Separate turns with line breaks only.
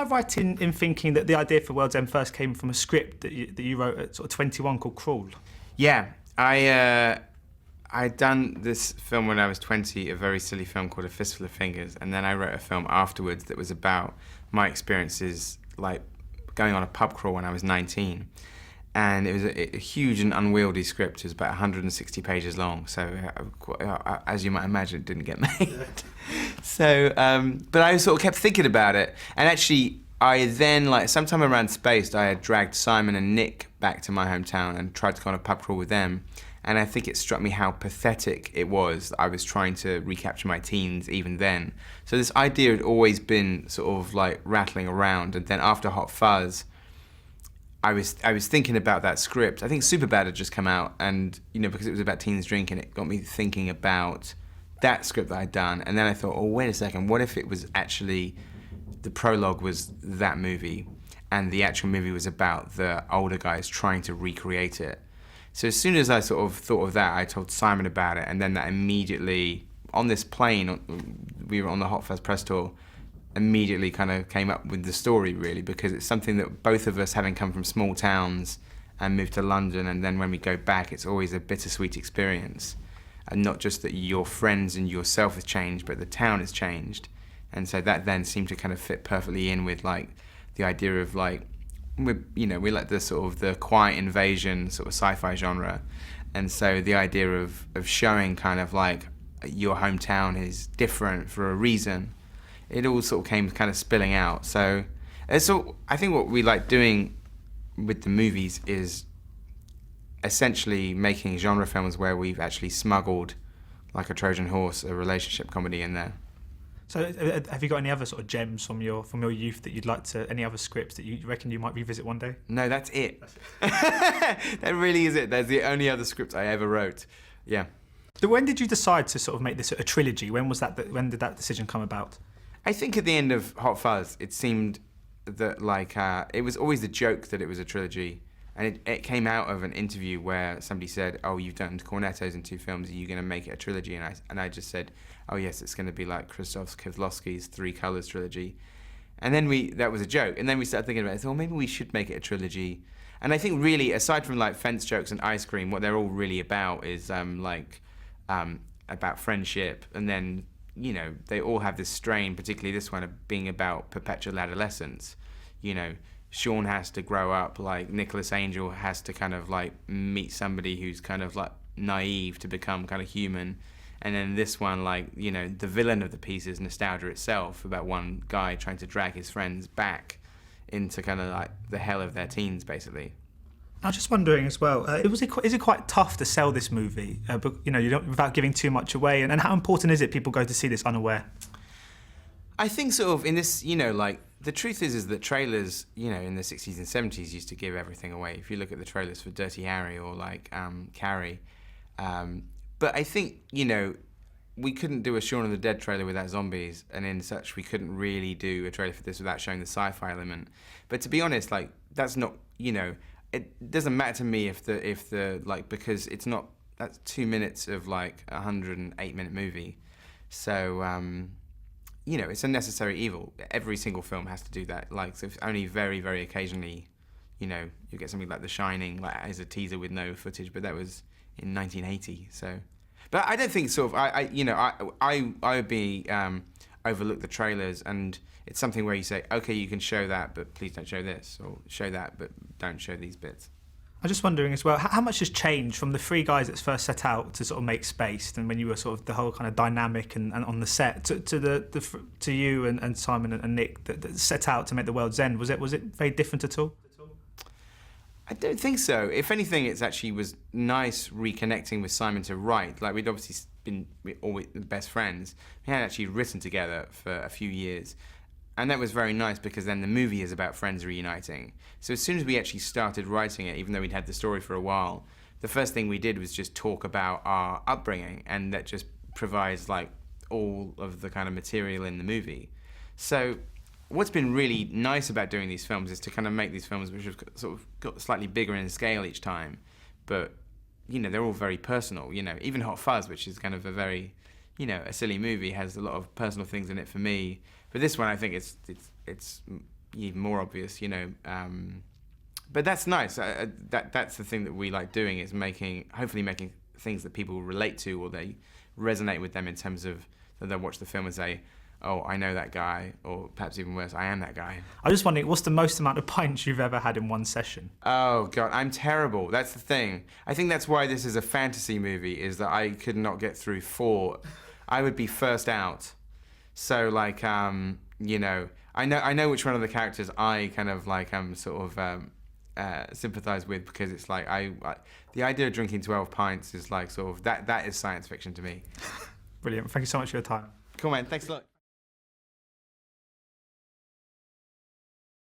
I right in thinking that the idea for World's End first came from a script that you wrote at sort of 21 called Crawl?
Yeah, I'd done this film when I was 20, a very silly film called A Fistful of Fingers, and then I wrote a film afterwards that was about my experiences like going on a pub crawl when I was 19. And it was a huge and unwieldy script. It was about 160 pages long, so as you might imagine, it didn't get made. So, but I sort of kept thinking about it, and actually, I then, like, sometime around Spaced, I had dragged Simon and Nick back to my hometown and tried to go on a pub crawl with them, and I think it struck me how pathetic it was that I was trying to recapture my teens even then. So this idea had always been sort of like rattling around, and then after Hot Fuzz, I was thinking about that script. I think Superbad had just come out, and because it was about teens drinking, it got me thinking about that script that I'd done. And then I thought, oh, wait a second, what if it was actually the prologue was that movie, and the actual movie was about the older guys trying to recreate it. So as soon as I sort of thought of that, I told Simon about it, and then that immediately on this plane, we were on the Hot Fuzz press tour. Immediately kind of came up with the story, really, because it's something that both of us, having come from small towns and moved to London, and then when we go back, it's always a bittersweet experience. And not just that your friends and yourself has changed, but the town has changed. And so that then seemed to kind of fit perfectly in with like the idea of like, we like the sort of the quiet invasion sort of sci-fi genre. And so the idea of showing kind of like your hometown is different for a reason. It all sort of came kind of spilling out. So I think what we like doing with the movies is essentially making genre films where we've actually smuggled, like a Trojan horse, a relationship comedy in there.
So have you got any other sort of gems from your youth that you'd like to, any other scripts that you reckon you might revisit one day?
No, that's it. That really is it. That's the only other script I ever wrote. Yeah.
So when did you decide to sort of make this a trilogy? When did that decision come about?
I think at the end of Hot Fuzz, it seemed that like it was always the joke that it was a trilogy, and it came out of an interview where somebody said, "Oh, you've done Cornettos in 2 films. Are you going to make it a trilogy?" And I just said, "Oh yes, it's going to be like Krzysztof Kieślowski's 3 Colors trilogy." And then that was a joke, and then we started thinking about it. So maybe we should make it a trilogy. And I think really, aside from like fence jokes and ice cream, what they're all really about is about friendship, and then. They all have this strain, particularly this one, of being about perpetual adolescence. Shaun has to grow up, like Nicholas Angel has to kind of like meet somebody who's kind of like naive to become kind of human. And then this one, like, the villain of the piece is nostalgia itself, about one guy trying to drag his friends back into kind of like the hell of their teens, basically.
I was just wondering as well, is it quite tough to sell this movie, but, you don't, without giving too much away, and how important is it people go to see this unaware?
I think sort of in this, like, the truth is that trailers, in the 60s and 70s used to give everything away. If you look at the trailers for Dirty Harry or like Carrie. But I think, we couldn't do a Shaun of the Dead trailer without zombies, and in such we couldn't really do a trailer for this without showing the sci-fi element. But to be honest, like, that's not, it doesn't matter to me if the like, because it's not, that's 2 minutes of like a 108-minute movie. So, it's a necessary evil. Every single film has to do that. Like, so if only very, very occasionally, you get something like The Shining, like as a teaser with no footage, but that was in 1980. So, but I don't think sort of, I would be overlook the trailers, and it's something where you say, okay, you can show that, but please don't show this, or show that, but don't show these bits.
I was just wondering as well, how much has changed from the 3 guys that first set out to sort of make Spaced, and when you were sort of the whole kind of dynamic and on the set, to you and Simon and Nick that set out to make The World's End? Was it very different at all?
I don't think so. If anything, it's actually was nice reconnecting with Simon to write. Like, we'd obviously been always best friends. We had actually written together for a few years. And that was very nice, because then the movie is about friends reuniting. So as soon as we actually started writing it, even though we'd had the story for a while, the first thing we did was just talk about our upbringing, and that just provides like all of the kind of material in the movie. So what's been really nice about doing these films is to kind of make these films which have sort of got slightly bigger in scale each time, but they're all very personal. Even Hot Fuzz, which is kind of a very, a silly movie, has a lot of personal things in it for me. But this one, I think it's even more obvious, you know. But that's nice. That's the thing that we like doing, is hopefully making things that people relate to, or they resonate with them in terms of that they'll watch the film and say, oh, I know that guy, or perhaps even worse, I am that guy.
I'm just wondering, what's the most amount of pints you've ever had in one session?
Oh, God, I'm terrible. That's the thing. I think that's why this is a fantasy movie, is that I could not get through 4. I would be first out. So, like, you know, I know which one of the characters I kind of, like, sort of sympathise with, because it's like, the idea of drinking 12 pints is, like, sort of, that is science fiction to me.
Brilliant. Thank you so much for your time.
Cool, man. Thanks a lot.